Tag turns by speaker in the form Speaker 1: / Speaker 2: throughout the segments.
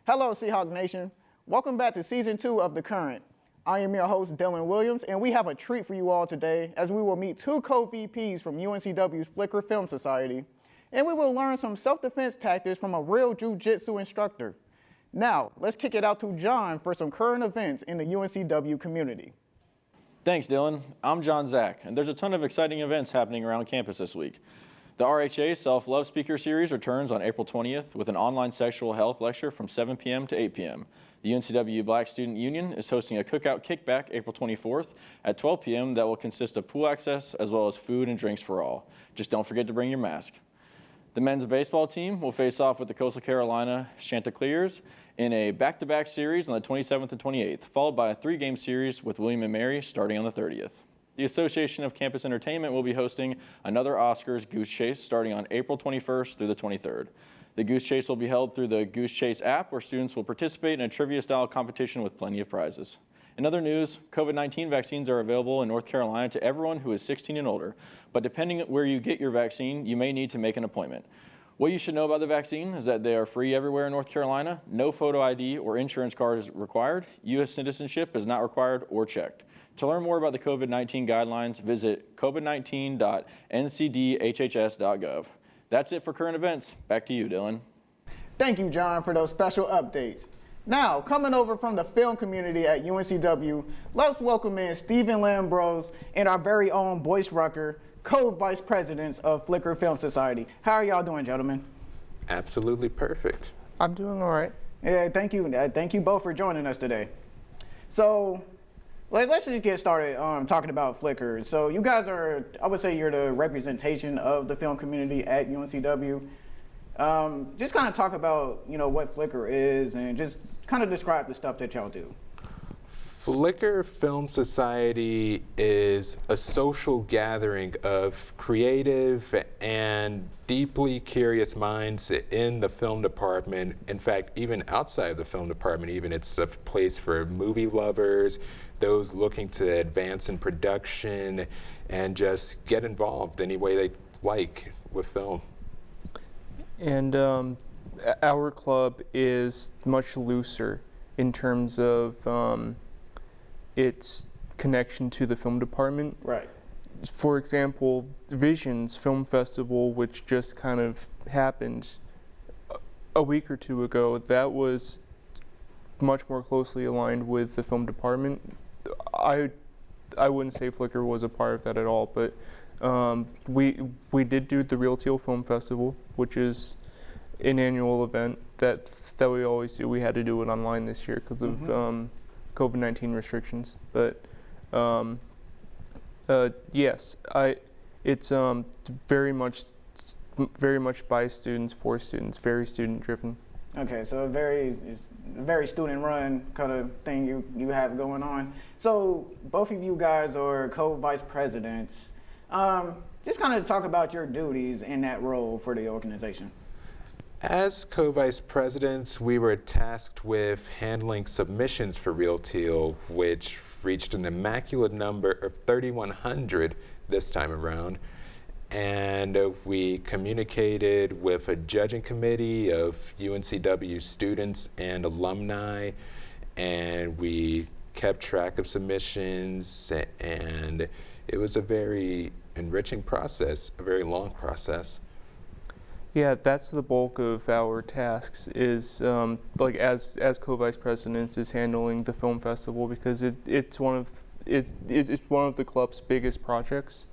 Speaker 1: Hello, Seahawk Nation. Welcome back to Season 2 of The Current. I am your host, Dylan Williams, and we have a treat for you all today as we will meet two co-VPs from UNCW's Flicker Film Society, and we will learn some self-defense tactics from a real Jujutsu instructor. Now, let's kick it out to John for some current events in the UNCW community.
Speaker 2: Thanks, Dylan. I'm John Zach, and there's a ton of exciting events happening around campus this week. The RHA Self-Love Speaker Series returns on April 20th with an online sexual health lecture from 7 p.m. to 8 p.m. The UNCW Black Student Union is hosting a cookout kickback April 24th at 12 p.m. that will consist of pool access as well as food and drinks for all. Just don't forget to bring your mask. The men's baseball team will face off with the Coastal Carolina Chanticleers in a back-to-back series on the 27th and 28th, followed by a 3-game series with William & Mary starting on the 30th. The Association of Campus Entertainment will be hosting another Oscars Goose Chase starting on April 21st through the 23rd. The Goose Chase will be held through the Goose Chase app, where students will participate in a trivia-style competition with plenty of prizes. In other news, COVID-19 vaccines are available in North Carolina to everyone who is 16 and older, but depending on where you get your vaccine, you may need to make an appointment. What you should know about the vaccine is that they are free everywhere in North Carolina. No photo ID or insurance card is required. U.S. citizenship is not required or checked. To learn more about the COVID-19 guidelines, visit covid19.ncdhhs.gov. That's it for current events. Back to you, Dylan.
Speaker 1: Thank you, John, for those special updates. Now, coming over from the film community at UNCW, let's welcome in Stephen Lambros and our very own Boyce Rucker, co-vice presidents of Flicker Film Society. How are y'all doing, gentlemen?
Speaker 3: Absolutely perfect.
Speaker 4: I'm doing all right.
Speaker 1: Yeah, thank you. Thank you both for joining us today. So, let's just get started talking about Flicker. So you guys are, I would say you're the representation of the film community at UNCW. Just kind of talk about, what Flicker is and just kind of describe the stuff that y'all do.
Speaker 3: Flicker Film Society is a social gathering of creative and deeply curious minds in the film department. In fact, even outside of the film department, even it's a place for movie lovers, those looking to advance in production, and just get involved any way they like with film.
Speaker 4: And our club is much looser in terms of its connection to the film department.
Speaker 1: Right.
Speaker 4: For example, Visions Film Festival, which just kind of happened a week or two ago, that was much more closely aligned with the film department. I wouldn't say Flicker was a part of that at all, but we did do the Reel Teal Film Festival, which is an annual event that we always do. We had to do it online this year because of COVID-19 restrictions. But yes, it's very much by students, for students, very student driven.
Speaker 1: Okay, so it's a very student-run kind of thing you have going on. So both of you guys are co-vice presidents. Just kind of talk about your duties in that role for the organization.
Speaker 3: As co-vice presidents, we were tasked with handling submissions for Reel Teal, which reached an immaculate number of 3,100 this time around. And we communicated with a judging committee of UNCW students and alumni, and we kept track of submissions, and it was a very enriching process, a very long process.
Speaker 4: Yeah, that's the bulk of our tasks is as co-vice presidents is handling the film festival, because it's one of the club's biggest projects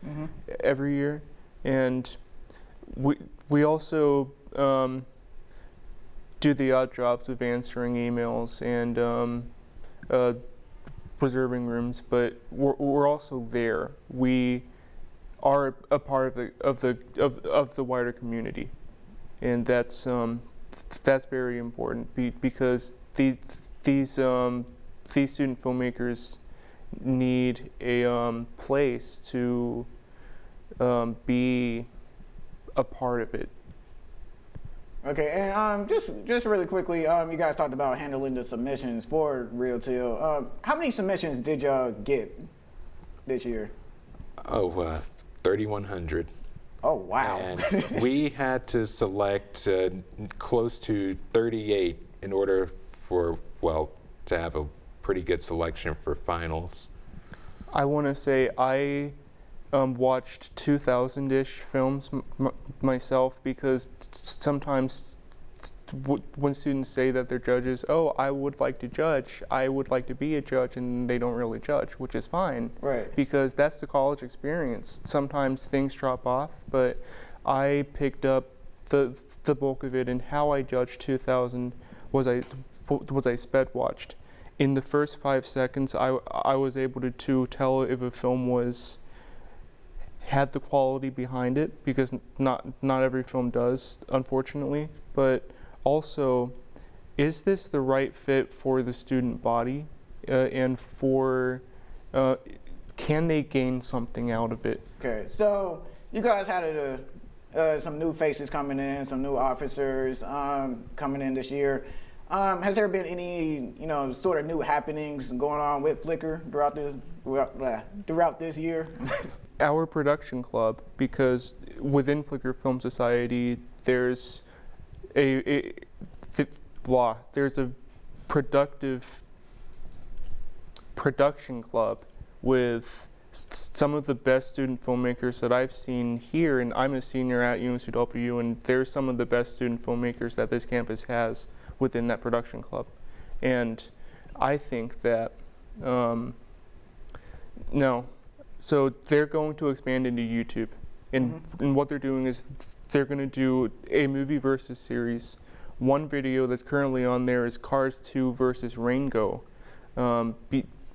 Speaker 4: every year. And we also do the odd jobs of answering emails and reserving rooms, but we're also there. We are a part of the wider community, and that's very important because these student filmmakers need a place to be a part of it.
Speaker 1: Okay, and just really quickly, you guys talked about handling the submissions for Reel Teal. How many submissions did y'all get this year?
Speaker 3: 3,100.
Speaker 1: Oh, wow.
Speaker 3: And we had to select close to 38 in order to have a pretty good selection for finals.
Speaker 4: I want to say I watched 2,000-ish films myself, because sometimes when students say that they're judges, oh, I would like to judge, I would like to be a judge, and they don't really judge, which is fine.
Speaker 1: Right.
Speaker 4: Because that's the college experience. Sometimes things drop off, but I picked up the bulk of it, and how I judged 2,000 was I sped watched. In the first 5 seconds, I was able to tell if a film had the quality behind it, because not every film does, unfortunately. But also, is this the right fit for the student body, and for can they gain something out of it? Okay,
Speaker 1: so you guys had some new faces coming in, some new officers coming in this year. Has there been any, sort of new happenings going on with Flickr throughout this year?
Speaker 4: Our production club, because within Flickr Film Society, there's there's a productive production club with some of the best student filmmakers that I've seen here, and I'm a senior at UNCW, and there's some of the best student filmmakers that this campus has within that production club. And I think that, so they're going to expand into YouTube. And what they're doing is they're going to do a movie versus series. One video that's currently on there is Cars 2 versus Rango,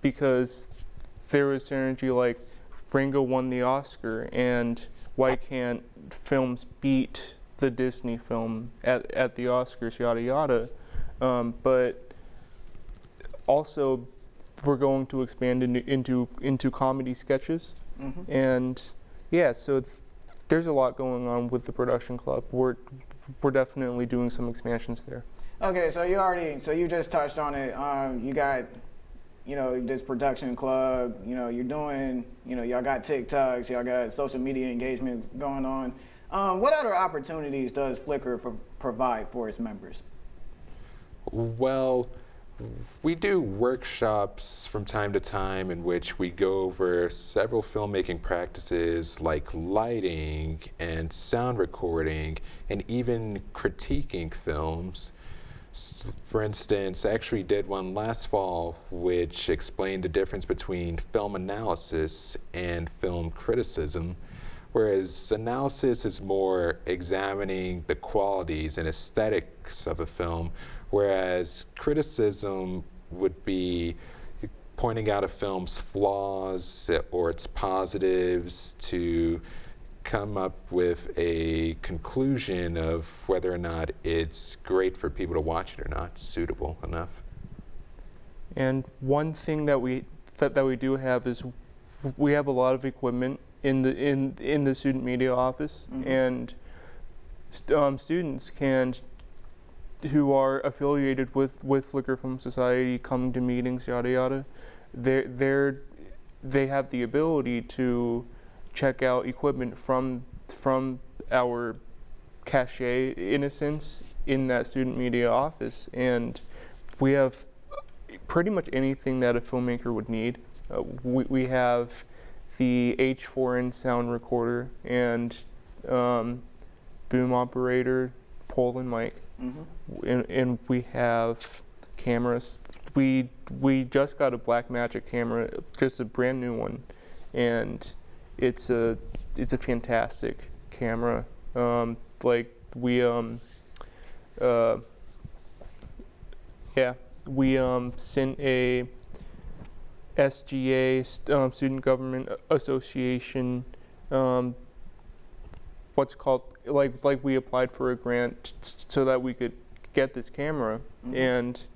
Speaker 4: because there was synergy, like Rango won the Oscar, and why can't films beat the Disney film at the Oscars, yada yada. But also, we're going to expand into comedy sketches, and yeah, so there's a lot going on with the production club. We're definitely doing some expansions there.
Speaker 1: Okay, so you just touched on it. You got, this production club. You're doing, y'all got TikToks, y'all got social media engagements going on. What other opportunities does Flickr provide for its members?
Speaker 3: Well, we do workshops from time to time in which we go over several filmmaking practices like lighting and sound recording and even critiquing films. For instance, I actually did one last fall which explained the difference between film analysis and film criticism. Whereas analysis is more examining the qualities and aesthetics of a film, whereas criticism would be pointing out a film's flaws or its positives to come up with a conclusion of whether or not it's great for people to watch it or not, suitable enough.
Speaker 4: And one thing that we do have is we have a lot of equipment in the student media office, and students who are affiliated with Flickr Film Society, coming to meetings, yada yada, they have the ability to check out equipment from our cache, in a sense, in that student media office, and we have pretty much anything that a filmmaker would need. We have the H4n sound recorder and boom operator, pole and mic, and we have cameras. We just got a Blackmagic camera, just a brand new one, and it's a fantastic camera. We sent a SGA, Student Government Association, what's called, like we applied for a grant so that we could get this camera, and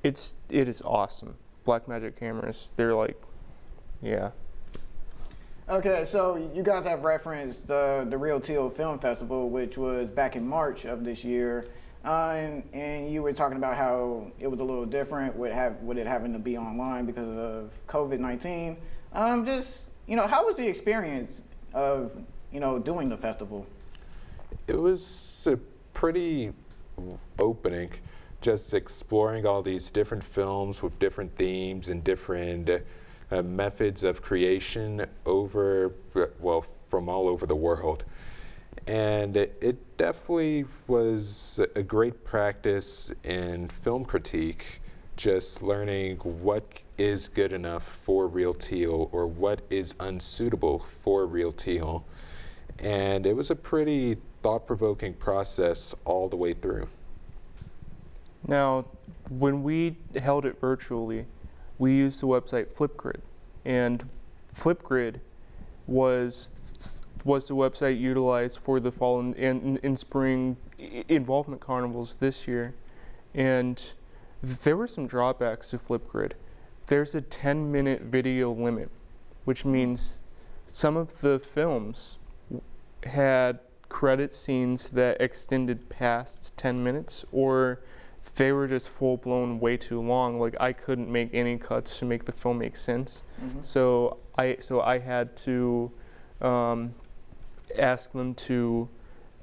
Speaker 4: it is awesome. Blackmagic cameras, they're like, yeah.
Speaker 1: Okay, so you guys have referenced the Reel Teal Film Festival, which was back in March of this year. And you were talking about how it was a little different with it having to be online because of COVID-19. How was the experience of, doing the festival?
Speaker 3: It was a pretty opening, just exploring all these different films with different themes and different methods of creation from all over the world. And it definitely was a great practice in film critique, just learning what is good enough for Reel Teal or what is unsuitable for Reel Teal. And it was a pretty thought-provoking process all the way through.
Speaker 4: Now, when we held it virtually, we used the website Flipgrid, and Flipgrid was the website utilized for the fall and spring involvement carnivals this year. And there were some drawbacks to Flipgrid. There's a 10-minute video limit, which means some of the films had credit scenes that extended past 10 minutes, or they were just full-blown way too long. Like, I couldn't make any cuts to make the film make sense. Mm-hmm. So I had to ask them to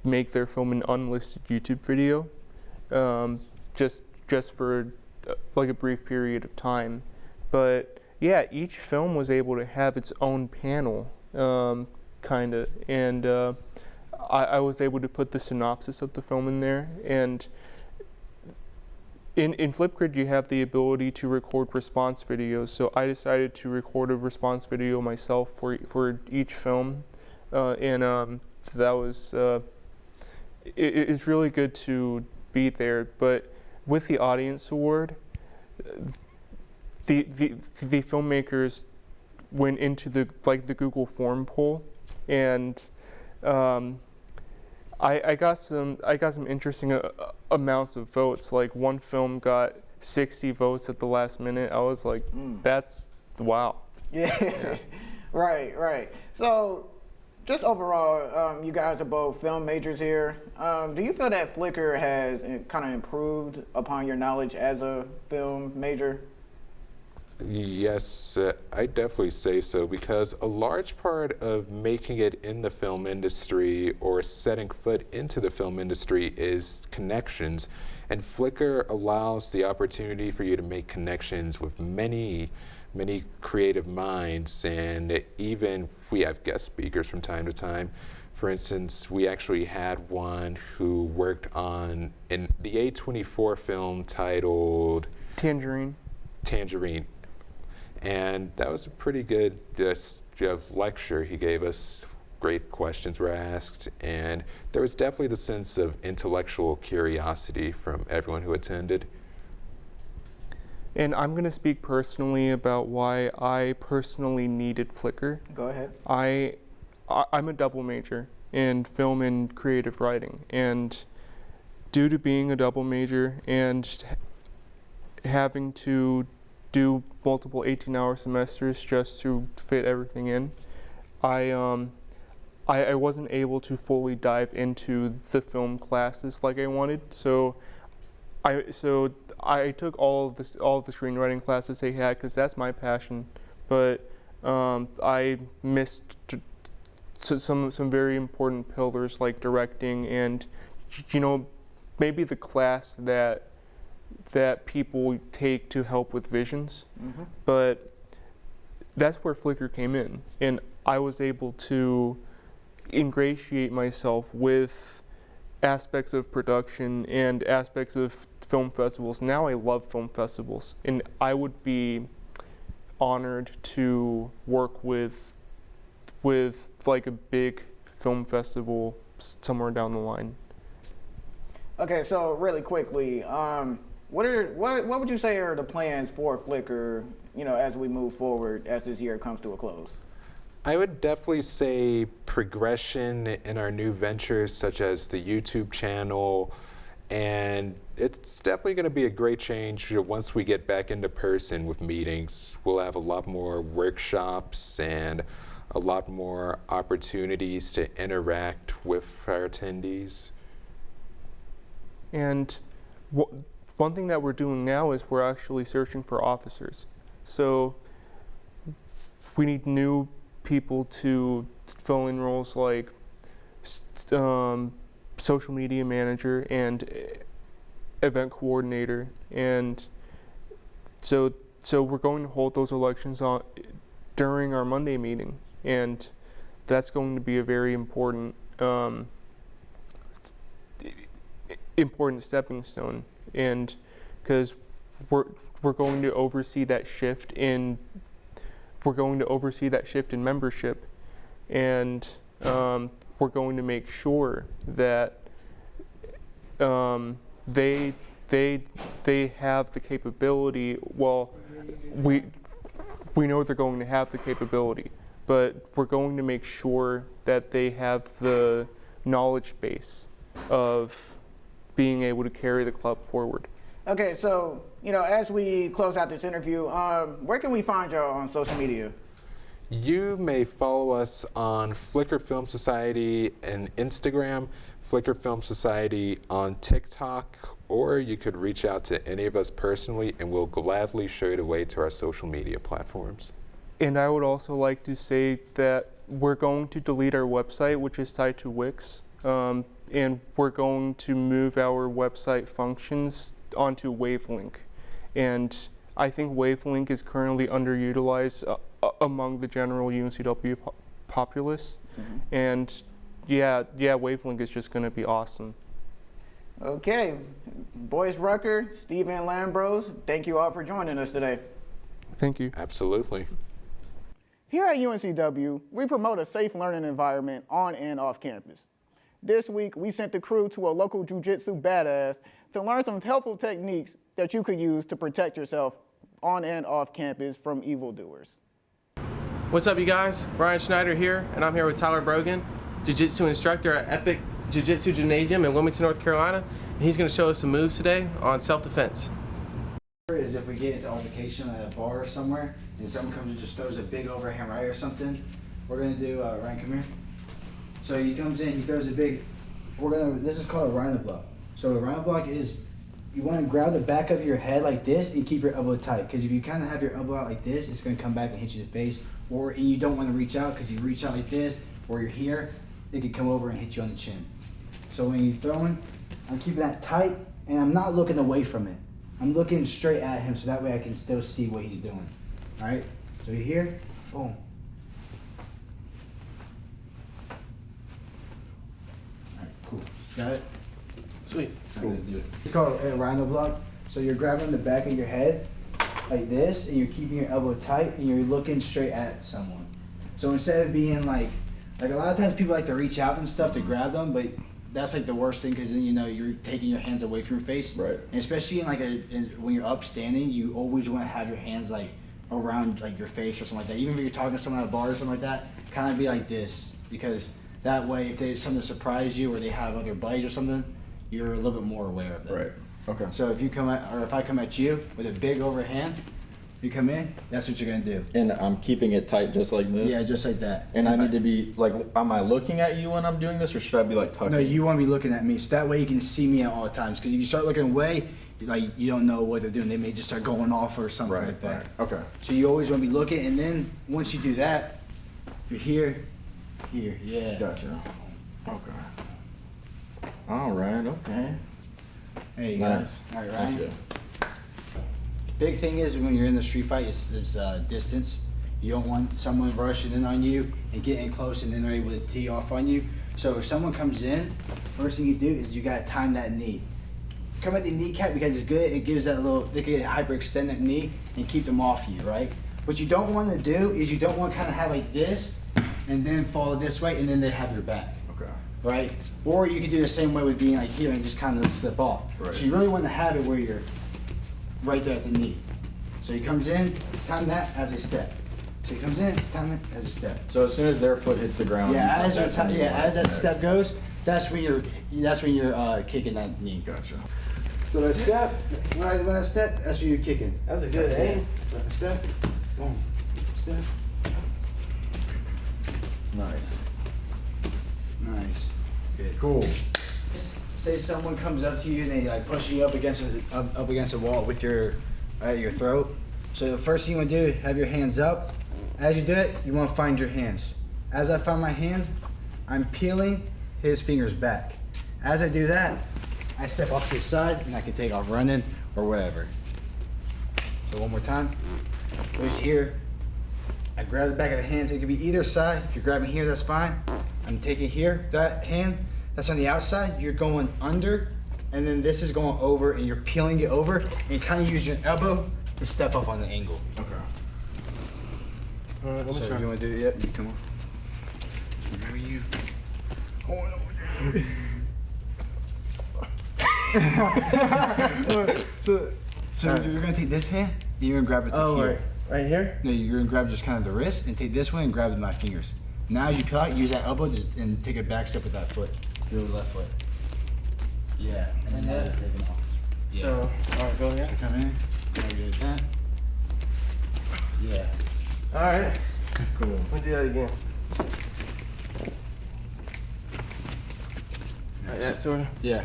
Speaker 4: make their film an unlisted YouTube video, just for like a brief period of time. But yeah, each film was able to have its own panel, kinda, and I was able to put the synopsis of the film in there. And in Flipgrid, you have the ability to record response videos. So I decided to record a response video myself for each film, and that was it's really good to be there. But with the audience award, the filmmakers went into the Google form poll, and I got some interesting amounts of votes. Like, one film got 60 votes at the last minute. I was like, that's wow.
Speaker 1: Yeah. Right. So, just overall, you guys are both film majors here. Do you feel that Flickr has kind of improved upon your knowledge as a film major?
Speaker 3: Yes, I definitely say so, because a large part of making it in the film industry or setting foot into the film industry is connections. And Flickr allows the opportunity for you to make connections with many creative minds, and even we have guest speakers from time to time. For instance, we actually had one who worked on the A24 film titled
Speaker 4: Tangerine.
Speaker 3: And that was a pretty good lecture he gave us. Great questions were asked, and there was definitely the sense of intellectual curiosity from everyone who attended.
Speaker 4: And I'm going to speak personally about why I personally needed Flickr.
Speaker 1: Go ahead.
Speaker 4: I'm a double major in film and creative writing, and due to being a double major and having to do multiple 18-hour semesters just to fit everything in, I wasn't able to fully dive into the film classes like I wanted. So I took all of the screenwriting classes they had, because that's my passion. But I missed some very important pillars like directing and, maybe the class that people take to help with visions. Mm-hmm. But that's where Flickr came in, and I was able to ingratiate myself with aspects of production and aspects of film festivals. Now I love film festivals, and I would be honored to work with like a big film festival somewhere down the line.
Speaker 1: Okay, so really quickly, what would you say are the plans for Flickr, as we move forward, as this year comes to a close?
Speaker 3: I would definitely say progression in our new ventures, such as the YouTube channel, and it's definitely going to be a great change once we get back into person with meetings. We'll have a lot more workshops and a lot more opportunities to interact with our attendees.
Speaker 4: And one thing that we're doing now is we're actually searching for officers. So we need new people to fill in roles like social media manager and event coordinator, and so we're going to hold those elections on during our Monday meeting, and that's going to be a very important important stepping stone, and because we're going to oversee that shift in membership, and we're going to make sure that they have the capability. Well, we know they're going to have the capability, but we're going to make sure that they have the knowledge base of being able to carry the club forward.
Speaker 1: Okay, so, as we close out this interview, where can we find y'all on social media?
Speaker 3: You may follow us on Flickr Film Society and Instagram, Flickr Film Society on TikTok, or you could reach out to any of us personally and we'll gladly show you the way to our social media platforms.
Speaker 4: And I would also like to say that we're going to delete our website, which is tied to Wix, and we're going to move our website functions onto Wavelink. And I think Wavelink is currently underutilized among the general UNCW populace. Mm-hmm. And yeah, Wavelink is just going to be awesome.
Speaker 1: Okay, Boyce, Rucker, Steve, and Lambros, thank you all for joining us today.
Speaker 4: Thank you.
Speaker 3: Absolutely.
Speaker 1: Here at UNCW, we promote a safe learning environment on and off campus. This week, we sent the crew to a local Jujutsu badass to learn some helpful techniques that you could use to protect yourself on and off campus from evildoers.
Speaker 5: What's up, you guys? Brian Schneider here, and I'm here with Tyler Brogan, Jujutsu instructor at Epic Jujutsu Gymnasium in Wilmington, North Carolina, and he's going to show us some moves today on self-defense.
Speaker 6: Is if we get into altercation at a bar or somewhere, and someone comes and just throws a big overhand right or something, we're going to do, Ryan, come here. So he comes in, he throws a big, this is called a rhino block. So a rhino block is, you want to grab the back of your head like this and keep your elbow tight, because if you kind of have your elbow out like this, it's going to come back and hit you in the face, and you don't want to reach out, because you reach out like this, or you're here, it could come over and hit you on the chin. So when you're throwing, I'm keeping that tight, and I'm not looking away from it. I'm looking straight at him, so that way I can still see what he's doing. All right? So you're here, boom. All right, cool. Got it?
Speaker 5: Sweet.
Speaker 6: Cool. Let's do it. It's called a rhino block. So you're grabbing the back of your head like this, and you're keeping your elbow tight, and you're looking straight at someone. So instead of being like a lot of times people like to reach out and stuff to grab them, but that's like the worst thing, because then you're taking your hands away from your face.
Speaker 2: Right.
Speaker 6: And especially when you're up standing, you always want to have your hands like around like your face or something like that. Even if you're talking to someone at a bar or something like that, kind of be like this, because that way if they something surprise you or they have other buddies or something, you're a little bit more aware of that.
Speaker 2: Right. Okay.
Speaker 6: So if I come at you with a big overhand, you come in, that's what you're gonna do.
Speaker 2: And I'm keeping it tight just like this?
Speaker 6: Yeah, just like that.
Speaker 2: And I need to be, like, am I looking at you when I'm doing this, or should I be, like, tucking?
Speaker 6: No, you want to be looking at me, so that way you can see me at all times. Because if you start looking away, like, you don't know what they're doing. They may just start going off or something like that.
Speaker 2: Right. Okay.
Speaker 6: So you always want to be looking, and then once you do that, you're here, yeah.
Speaker 2: Gotcha. Okay. All right, okay.
Speaker 6: There you
Speaker 2: Nice.
Speaker 6: go. All right,
Speaker 2: That's
Speaker 6: Ryan.
Speaker 2: good.
Speaker 6: Big thing is when you're in the street fight is distance. You don't want someone rushing in on you and getting close and then they're able to tee off on you. So if someone comes in, first thing you do is you gotta time that knee. Come at the kneecap because it's good. It gives that they can hyperextend that knee and keep them off you, right? What you don't want to do is you don't want to kind of have like this and then fall this way and then they have your back.
Speaker 2: Okay.
Speaker 6: Right? Or you could do the same way with being like here and just kind of slip off.
Speaker 2: Right.
Speaker 6: So you really want to have it where you're right there at the knee. So he comes in, time that as a step. So he comes in, time it as a step.
Speaker 2: So as soon as their foot hits the ground,
Speaker 6: Yeah, as
Speaker 2: that's
Speaker 6: that step goes, that's when you're kicking that knee.
Speaker 2: Gotcha.
Speaker 6: So that step, when I step, that's when you're kicking.
Speaker 5: That's a good aim.
Speaker 6: So step, boom, step.
Speaker 2: Nice.
Speaker 6: Nice. Good.
Speaker 2: Cool.
Speaker 6: Say someone comes up to you and they like push you up against a wall with your throat. So the first thing you want to do, have your hands up. As you do it, you want to find your hands. As I find my hands, I'm peeling his fingers back. As I do that, I step off to the side and I can take off running or whatever. So one more time. Boyce here. I grab the back of the hands. It can be either side. If you're grabbing here, that's fine. I'm taking here. That hand, that's on the outside. You're going under, and then this is going over, and you're peeling it over, and kind of use your elbow to step up on the angle.
Speaker 2: Okay.
Speaker 5: All right, let me
Speaker 6: So
Speaker 5: try.
Speaker 6: you want to do it? Yep, you come on. I'm grabbing you. So you're gonna take this hand and you're gonna grab it to
Speaker 5: Oh,
Speaker 6: here.
Speaker 5: right here?
Speaker 6: No, you're gonna grab just kind of the wrist and take this one and grab with my fingers. Now as you peel out, use that elbow and take a back step with that foot, your left foot. Yeah, and then now you're taking off. Yeah.
Speaker 5: So, all right, go again.
Speaker 6: So come in, now you do that. Yeah.
Speaker 5: All right,
Speaker 6: Cool.
Speaker 5: let's do that again. Like that, sort of.
Speaker 6: Yeah.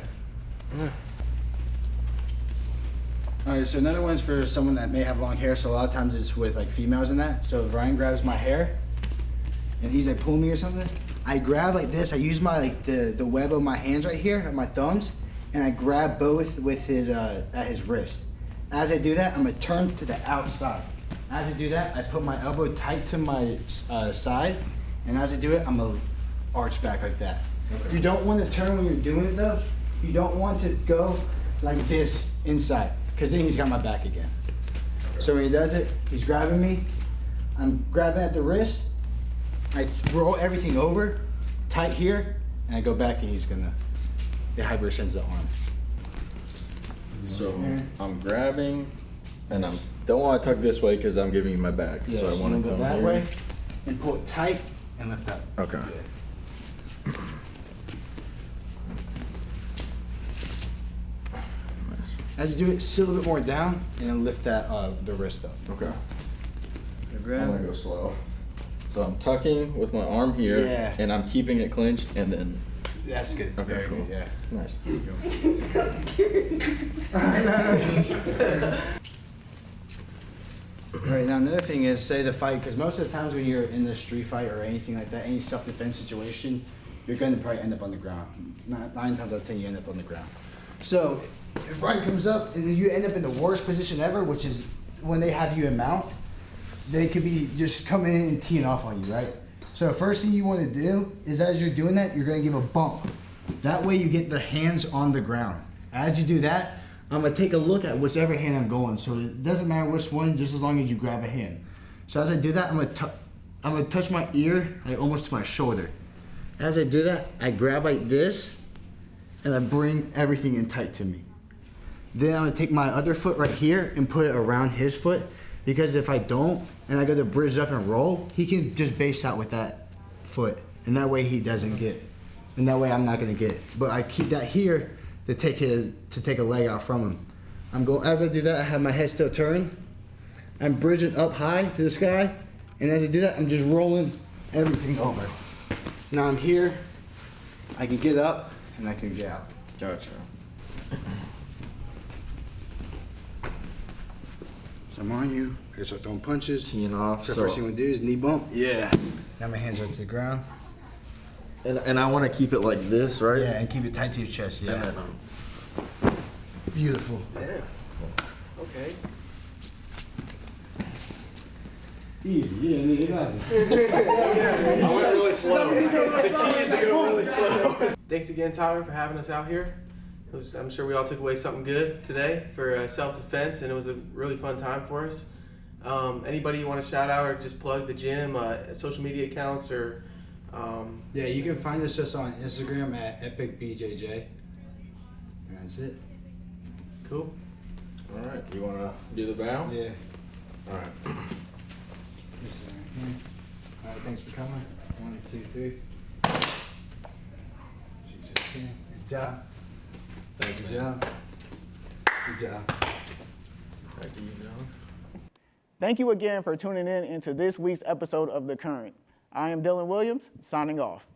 Speaker 6: All right, so another one's for someone that may have long hair. So a lot of times it's with like females and that. So if Ryan grabs my hair and he's like pulling me or something, I grab like this. I use my like the web of my hands right here, of my thumbs, and I grab both with his at his wrist. As I do that, I'm gonna turn to the outside. As I do that, I put my elbow tight to my side, and as I do it, I'm gonna arch back like that. Okay. You don't want to turn when you're doing it though. You don't want to go like this inside, because then he's got my back again. So when he does it, he's grabbing me. I'm grabbing at the wrist. I roll everything over, tight here, and I go back and it hyperextends the arm.
Speaker 2: So I'm grabbing, and I don't want to tuck this way because I'm giving you my back.
Speaker 6: Yeah,
Speaker 2: so I want to
Speaker 6: go
Speaker 2: come
Speaker 6: that
Speaker 2: here.
Speaker 6: way and pull it tight and lift up.
Speaker 2: Okay.
Speaker 6: Good. As you do it, sit a little bit more down and then lift that the wrist up.
Speaker 2: Okay.
Speaker 6: Grab.
Speaker 2: I'm gonna go slow. So I'm tucking with my arm here,
Speaker 6: Yeah.
Speaker 2: and I'm keeping it clenched, and then
Speaker 6: That's good.
Speaker 2: Okay,
Speaker 6: Very
Speaker 2: cool.
Speaker 6: good. Yeah.
Speaker 2: nice.
Speaker 6: All right, now another thing is, say the fight, because most of the times when you're in a street fight or anything like that, any self-defense situation, you're going to probably end up on the ground. 9 times out of 10, you end up on the ground. So if Ryan comes up and then you end up in the worst position ever, which is when they have you in mount, they could be just coming in and teeing off on you, right? So the first thing you want to do is, as you're doing that, you're going to give a bump. That way you get the hands on the ground. As you do that, I'm gonna take a look at whichever hand I'm going. So it doesn't matter which one, just as long as you grab a hand. So as I do that, I'm gonna touch my ear, like almost to my shoulder. As I do that, I grab like this, and I bring everything in tight to me. Then I'm gonna take my other foot right here and put it around his foot, because if I don't, and I go to bridge up and roll, he can just base out with that foot, and that way he doesn't get, and that way I'm not gonna get it. But I keep that here to take a leg out from him. As I do that, I have my head still turned. I'm bridging up high to the sky, and as I do that, I'm just rolling everything over. Now I'm here, I can get up, and I can get out.
Speaker 2: Gotcha.
Speaker 6: So I'm on you, I start throwing punches.
Speaker 2: Teeing off.
Speaker 6: So first thing we do is knee bump. Yeah. Now my hands are to the ground.
Speaker 2: And I want to keep it like this, right?
Speaker 6: Yeah, and keep it tight to your chest, yeah.
Speaker 2: And then,
Speaker 6: Beautiful.
Speaker 5: Yeah. Okay.
Speaker 6: Easy, yeah, you got it.
Speaker 2: I went really slow. The key is to go really slow.
Speaker 5: Thanks again, Tyler, for having us out here. I'm sure we all took away something good today for self-defense, and it was a really fun time for us. Anybody you want to shout out or just plug the gym, social media accounts, or
Speaker 6: Yeah, you can find us just on Instagram at @EpicBJJ. And that's it.
Speaker 5: cool?
Speaker 2: All right. You want to do the bow?
Speaker 6: Yeah.
Speaker 2: All right.
Speaker 6: Just right here. All right, thanks for coming. 1, 2, 3. Good job.
Speaker 2: Thanks,
Speaker 6: Good
Speaker 2: man.
Speaker 6: job. Good job.
Speaker 2: Back to you, Dylan.
Speaker 1: Thank you again for tuning in into this week's episode of The Current. I am Dylan Williams, signing off.